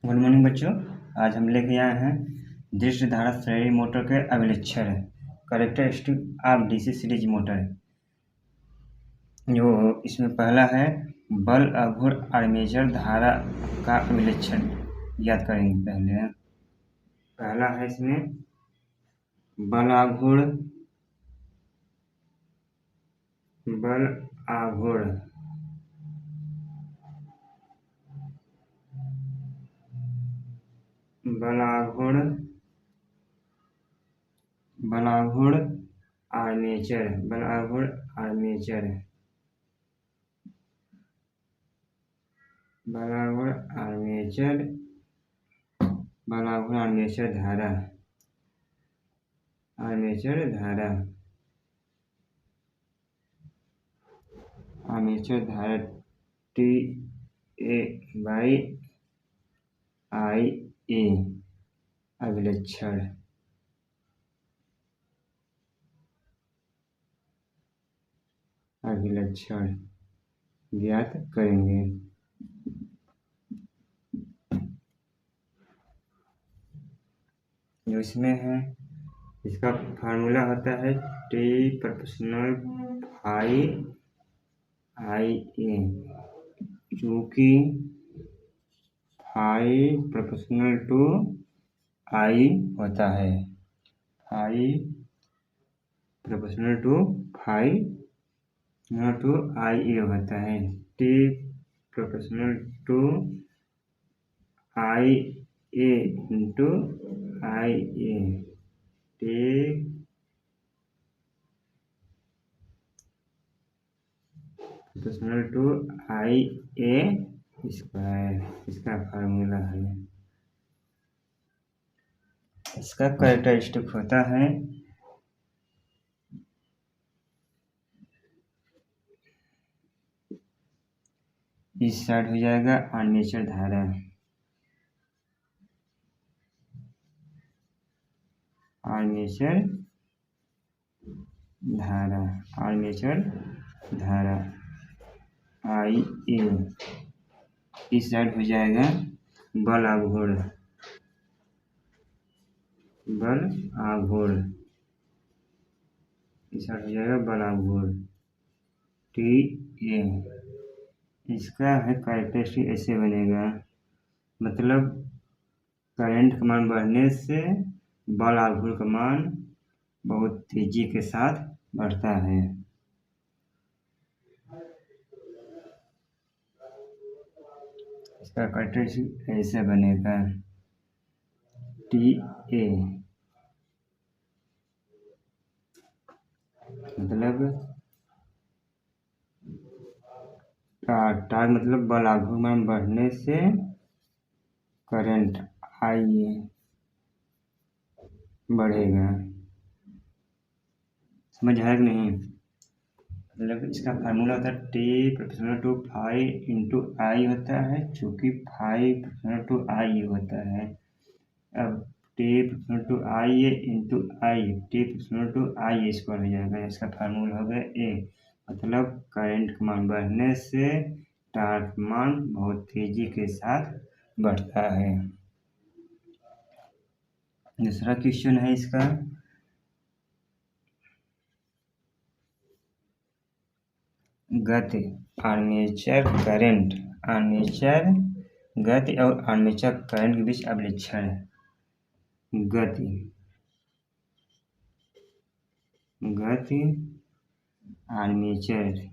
Good morning बच्चों। आज हम लेके आए हैं दृश्य धारा श्रेणी मोटर के अभिलक्षण characteristic of DC series motor. जो इसमें पहला है बल आघूर्ण आर्मेचर धारा का अभिलक्षण याद करेंगे। पहला है इसमें बल आघूर्ण बल आघूर्ण आर्मेचर धारा टी ए बाई आई ए अभिलक्षण ज्ञात करेंगे। जो इसमें है इसका फार्मूला होता है T proportional phi I A, चूँकि फाई प्रोपोर्शनल टू आई होता है। Phi proportional to phi to I A होता है। T proportional to I A into I A, T proportional to I A square, इसका formula है। इसका characteristic होता है इस साइड हो जाएगा आर्मेचर धारा, आई ए। इस साइड हो जाएगा बल आघूर्ण इस साइड हो जाएगा बल आघूर्ण टी ए। इसका है कैरेक्टरिस्टिक ऐसे बनेगा, मतलब करंट का मान बढ़ने से बल आघूर्ण का मान बहुत तेजी के साथ बढ़ता है। इसका कैरेक्टरिस्टिक ऐसे बनेगा टी ए, मतलब टार मतलब बल आघूर्ण मान बढ़ने से करंट आई ए बढ़ेगा। समझ आया कि नहीं? मतलब इसका फार्मूला होता है T proportional to phi into I होता है, चूँकि फाई प्रोपोर्शनल टू आई होता है। अब T proportional to I A into I, T proportional to I square हो जाएगा। इसका फार्मूला हो गया ए, मतलब करंट का मान बढ़ने से टार्क मान बहुत तेजी के साथ बढ़ता है। दूसरा क्वेश्चन है इसका गति आर्मेचर गति और आर्मेचर करंट के बीच अभिलक्षण। गति आर्मेचर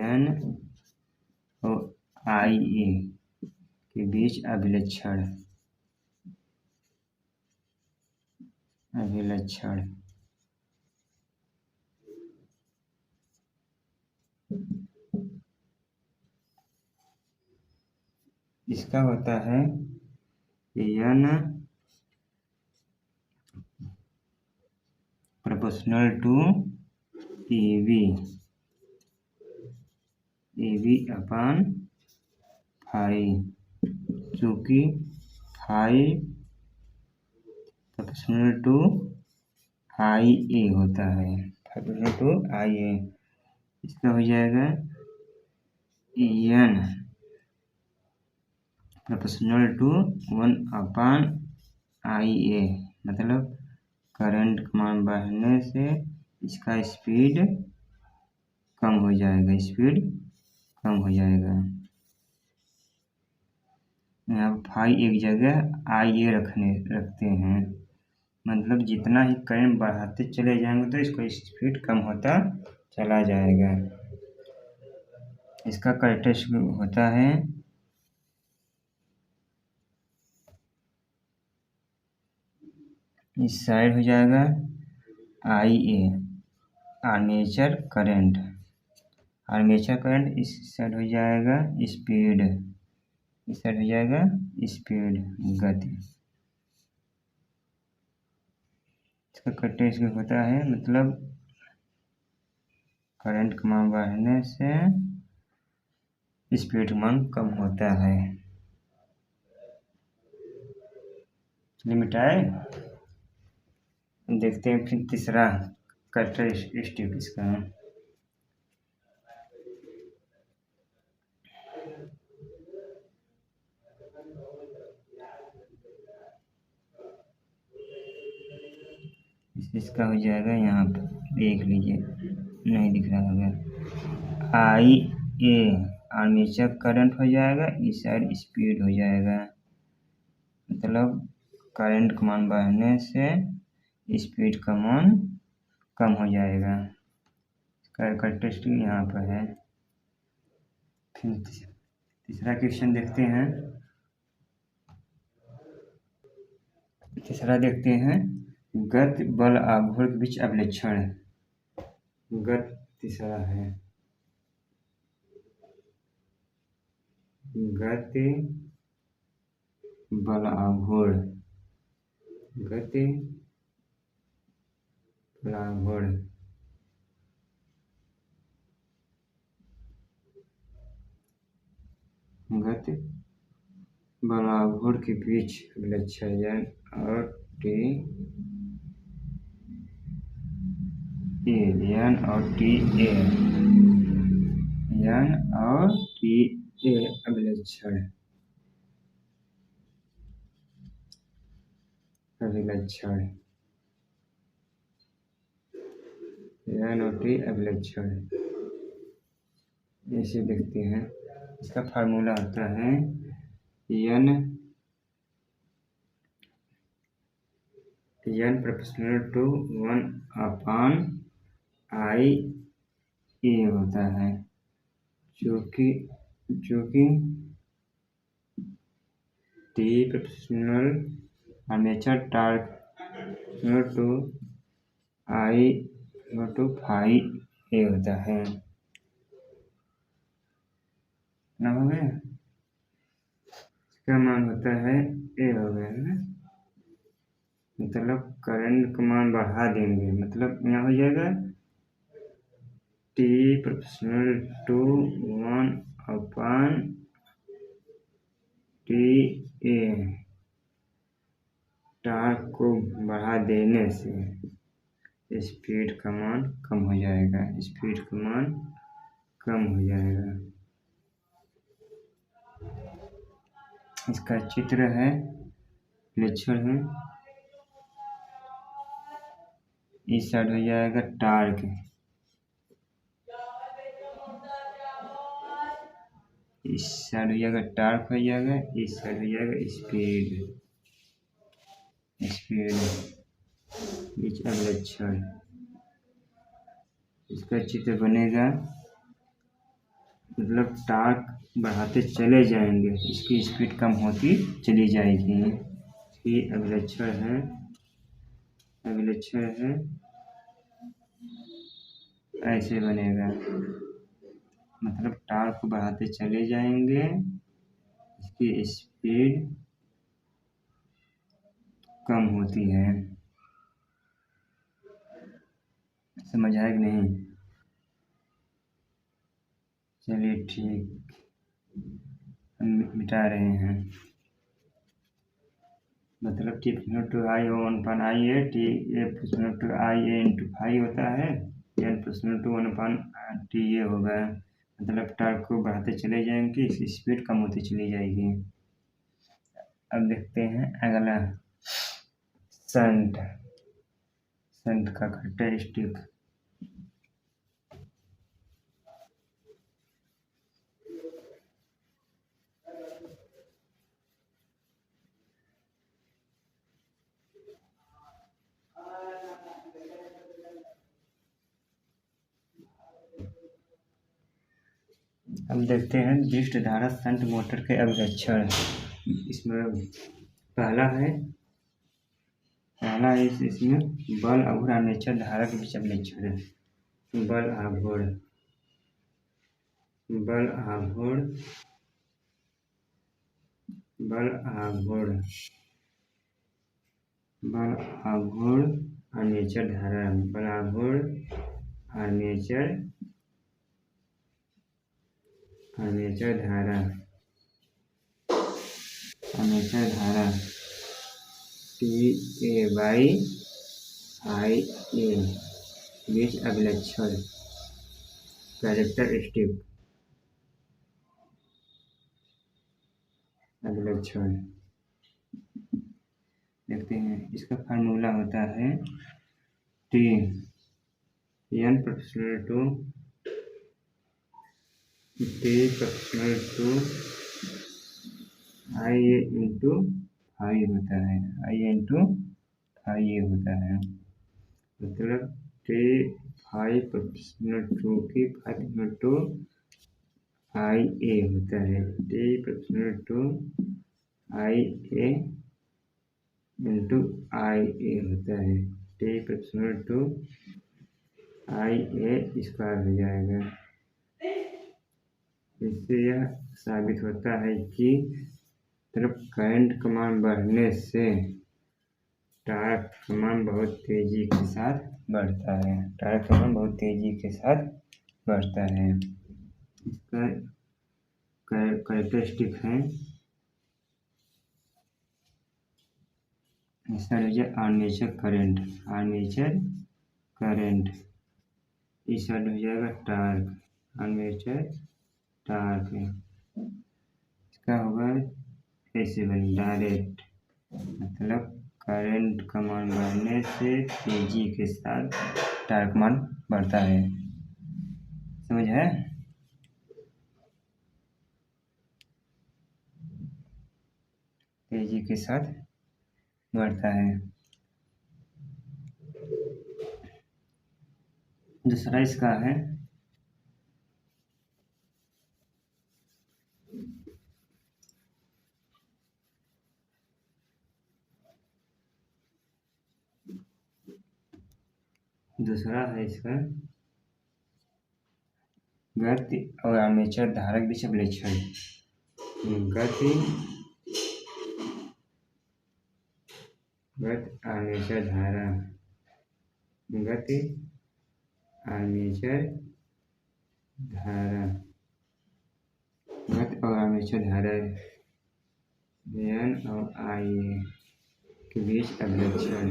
एन और आई ए के बीच अभिलक्षण। इसका होता है N proportional to A B upon phi, चूँकि phi proportional to I A होता है। 5/2 IA। इसका हो जाएगा n प्रोपोर्शनल टू 1/IA, मतलब करंट का मान बढ़ने से इसका स्पीड कम हो जाएगा, यहाँ फाई एक जगह IA रखते हैं, मतलब जितना ही करंट बढ़ाते चले जाएंगे तो इसका स्पीड कम होता चला जाएगा। इसका कैरेक्टरिस्टिक होता है इस साइड हो जाएगा IA आर्मेचर करंट, इस साइड हो जाएगा स्पीड, इस साइड हो जाएगा स्पीड गति। इसका कैरेक्टरिस्टिक होता है मतलब करंट का मान बढ़ने से स्पीड का मान कम होता है। लिमिट आए, देखते हैं फिर तीसरा कैरेक्टरिस्टिक इसका। इसका हो जाएगा, यहाँ पर देख लीजिए, नहीं दिख रहा होगा, IA आर्मेचर करंट हो जाएगा, इस साइड स्पीड हो जाएगा, मतलब करंट का मान बढ़ने से स्पीड का मान कम हो जाएगा। इसका कैरेक्टरिस्टिक यहाँ पर है। फिर तीसरा क्वेश्चन देखते हैं। तीसरा देखते हैं, गति बल आघूर्ण के बीच अभिलक्षण। गति तीसरा है, गति बल आघूर्ण, गति बल आघूर्ण, गति बल आघूर्ण के बीच अभिलक्षण और टी एन और टी ए, एन और टी ए अभिलक्षण, एन और टी अभिलक्षण, ऐसे देखते हैं। इसका फार्मूला होता है n प्रोपोर्शनल टू 1/IA होता है, जो कि T proportional armature torque to I/φA होता है। ना हो गया, इसका मान होता है A हो गया ना, मतलब करंट का मान बढ़ा देंगे, मतलब यहाँ हो जाएगा T proportional to 1/TA, torque को बढ़ा देने से स्पीड का मान कम हो जाएगा, इसका चित्र है, लक्षण है। इस साइड हो जाएगा टॉर्क, इस साइड हो जाएगा टॉर्क हो जाएगा, इस साइड हो जाएगा स्पीड बीच अभिलक्षण। इसका चित्र बनेगा, मतलब टॉर्क बढ़ाते चले जाएंगे, इसकी स्पीड कम होती चली जाएगी। इसकी अभिलक्षण है, ऐसे बनेगा, मतलब टॉर्क को बढ़ाते चले जाएंगे, इसकी स्पीड कम होती है। समझ आया कि नहीं? चलिए ठीक, हम मिटा रहे हैं, मतलब T proportional to I/1/IA, T A proportional to IA into phi होता है, एन प्रोपोर्शनल टू 1/t ये होगा, मतलब टार्क को बढ़ाते चले जाएंगे, इसकी स्पीड कम होती चली जाएगी। अब देखते हैं अगला शंट का कैरेक्टरिस्टिक। अब देखते हैं विशिष्ट धारा शंट मोटर के अभिलक्षण। इसमें पहला है इसमें बल और आर्मेचर धारा के बीच अभिलक्षण है। बल आघूर्ण आर्मेचर धारा, बल आघूर्ण आर्मेचर धारा TA/IA बीच अभिलक्षण कैरेक्टरिस्टिक। देखते हैं, इसका फार्मूला होता है N proportional to IA into phi होता है, मतलब T phi proportional to की phi proportional to IA होता है, T proportional to IA into IA होता है, T proportional to IA square हो जाएगा। इससे यह साबित होता है कि तरफ करंट का मान बढ़ने से टार्क का मान बहुत तेजी के साथ बढ़ता है। इसका कैरेक्टरिस्टिक है, इसका आर्मेचर करंट, इस साइड हो जाएगा टार्क, आर्मेचर टार्क। इसका होगा ऐसे बनी डायरेक्ट, मतलब करंट का मान बढ़ने से तेजी के साथ टार्क मान बढ़ता है। समझ है? तेजी के साथ बढ़ता है। दूसरा इसका है इसका गति और आर्मेचर धारा के बीच अभिलक्षण। गति आर्मेचर धारा, N और IA के बीच अभिलक्षण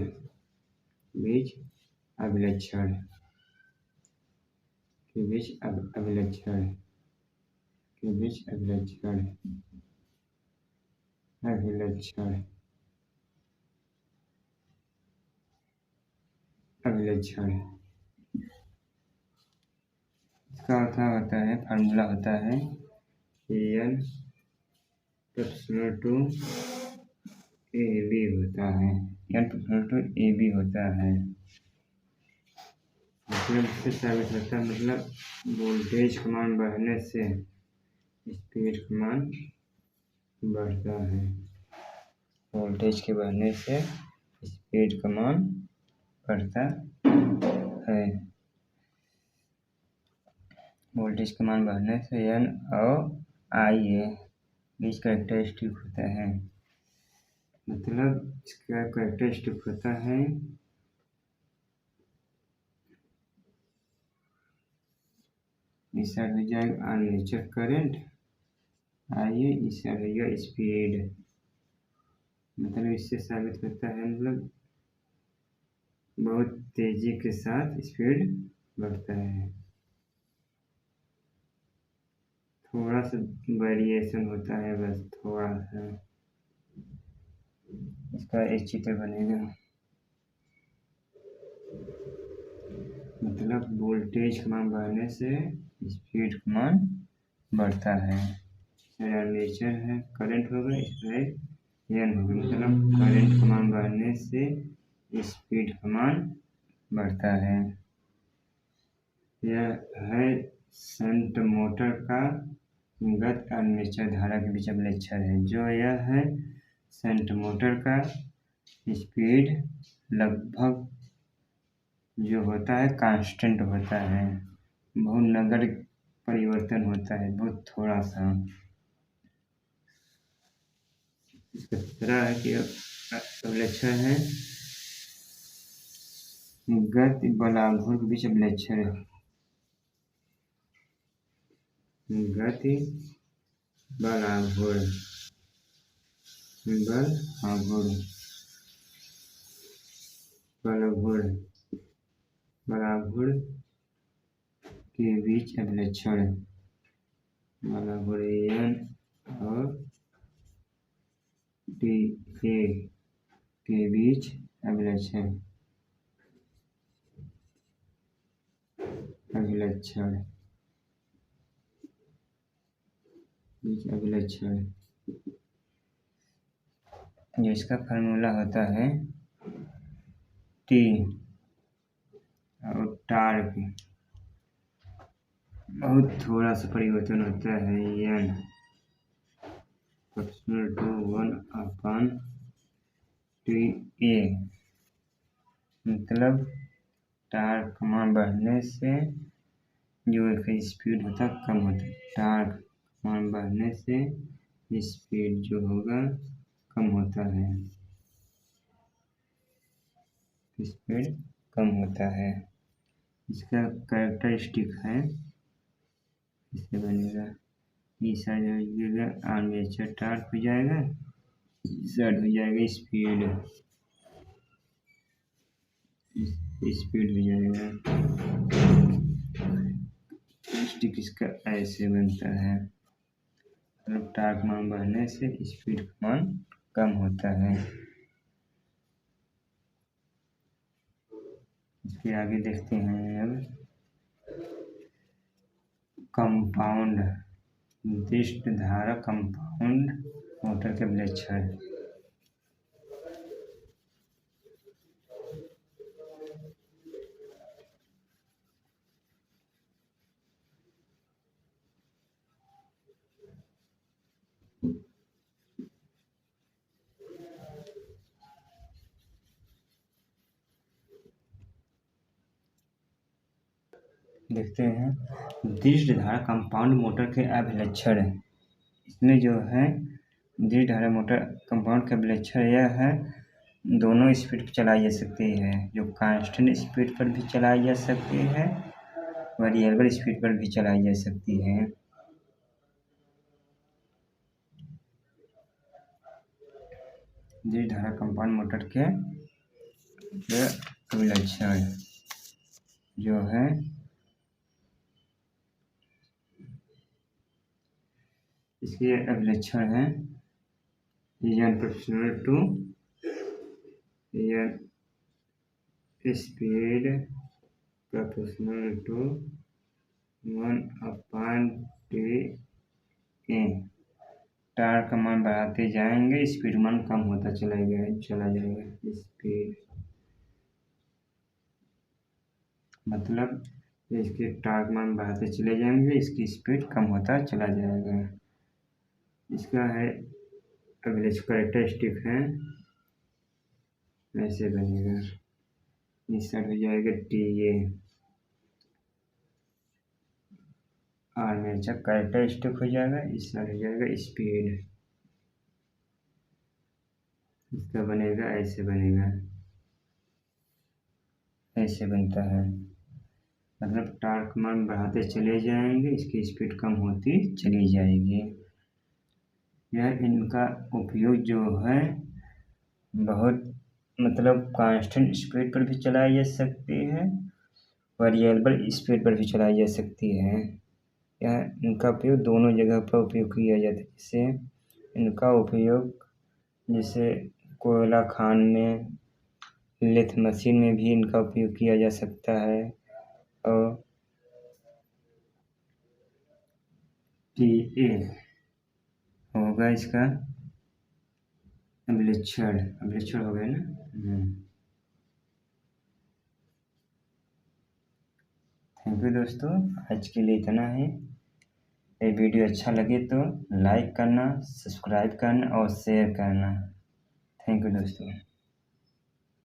इसका होता है फार्मूला होता है N proportional to AB होता है, मतलब इससे साबित होता है, मतलब वोल्टेज का मान बढ़ने से स्पीड का मान बढ़ता है, वोल्टेज के बढ़ने से स्पीड का मान बढ़ता है। वोल्टेज का मान बढ़ने से N और IA बीच कैरेक्टरिस्टिक होता है, मतलब इसका कैरेक्टरिस्टिक होता है इस साइड हो जाएगा आर्मेचर करंट IA, इस साइड हो जाएगा स्पीड। मतलब इससे साबित होता है, मतलब बहुत तेजी के साथ स्पीड बढ़ता है। थोड़ा सा वेरिएशन होता है, बस थोड़ा सा। इसका एक चित्र बनेगा, मतलब वोल्टेज का मान बढ़ने से स्पीड का मान बढ़ता है। आर्मेचर है, करंट होगा, इसमें एन होगा, मतलब करंट का मान बढ़ने से स्पीड का मान बढ़ता है। यह है शंट मोटर का गति आर्मेचर धारा के बीच अभिलक्षण है। जो यह है शंट मोटर का स्पीड लगभग जो होता है कांस्टेंट होता है, बहुत नगण्य परिवर्तन होता है, बहुत थोड़ा सा। इसका दूसरा है कि अभिलक्षण है गति बल आघूर्ण के बीच अभिलक्षण है। गति बल आघूर्ण, बल आघूर्ण, बल आघूर्ण, बल आघूर्ण के बीच अभिलक्षण, बल आघूर्ण एन और टी ए के बीच अभिलक्षण, अभिलक्षण, बीच अभिलक्षण। जो इसका फार्मूला होता है टी और टार्क, बहुत थोड़ा सा परिवर्तन होता है, N proportional to 1 T A, मतलब टार्क का मान बढ़ने से जो इसका स्पीड होता है कम होता है। टार्क मान बढ़ने से स्पीड जो होगा कम होता है, स्पीड कम होता है। इसका कैरेक्टरिस्टिक है, इससे बनेगा इस साइड हो जाएगा आर्मेचर टार्क हो जाएगा, इस साइड हो जाएगा स्पीड, स्पीड हो जाएगा। कैरेक्टरिस्टिक इसका ऐसे बनता है, मतलब टार्क मान बढ़ने से स्पीड का मान कम होता है। इसके आगे देखते हैं अब कंपाउंड निर्दिष्ट धारा कंपाउंड मोटर के अभिलक्षण। देखते हैं निर्दिष्ट धारा कंपाउंड मोटर के अभिलक्षण। इसमें जो है निर्दिष्ट धारा मोटर कंपाउंड के अभिलक्षण यह है दोनों स्पीड पर चलाई जा सकती है, जो कांस्टेंट स्पीड पर भी चलाई जा सकती है, वेरिएबल स्पीड पर भी चलाई जा सकती है। निर्दिष्ट धारा कंपाउंड मोटर के अभिलक्षण जो है इसके अभिलक्षण है N proportional to N speed proportional to 1/T A. Torque का मान बढ़ाते जाएंगे, स्पीड मान कम होता चला जाएगा। स्पीड मतलब इसके टार्क मान बढ़ाते चले जाएंगे, इसकी स्पीड कम होता चला जाएगा। इसका है अभिलक्षण कैरेक्टरिस्टिक है, ऐसे बनेगा, इस साइड हो जाएगा टी ए, आर्मेचर कैरेक्टरिस्टिक हो जाएगा, इस साइड हो जाएगा स्पीड। इसका बनेगा ऐसे बनेगा, ऐसे बनता है, मतलब टार्क मान बढ़ाते चले जाएंगे, इसकी स्पीड कम होती चली जाएगी। यह इनका उपयोग जो है बहुत मतलब कांस्टेंट स्पीड पर भी चलाई जा सकती है वेरिएबल स्पीड पर भी चलाई जा सकती है। यह इनका उपयोग दोनों जगह पर उपयोग किया जाता है। जैसे इनका उपयोग जैसे कोयला खान में, लेथ मशीन में भी इनका उपयोग किया जा सकता है। और टी ए होगा इसका अम्लेच्छर हो गया ना। थैंक यू दोस्तों, आज के लिए इतना ही। ये वीडियो अच्छा लगे तो लाइक करना, सब्सक्राइब करना और शेयर करना। थैंक यू दोस्तों।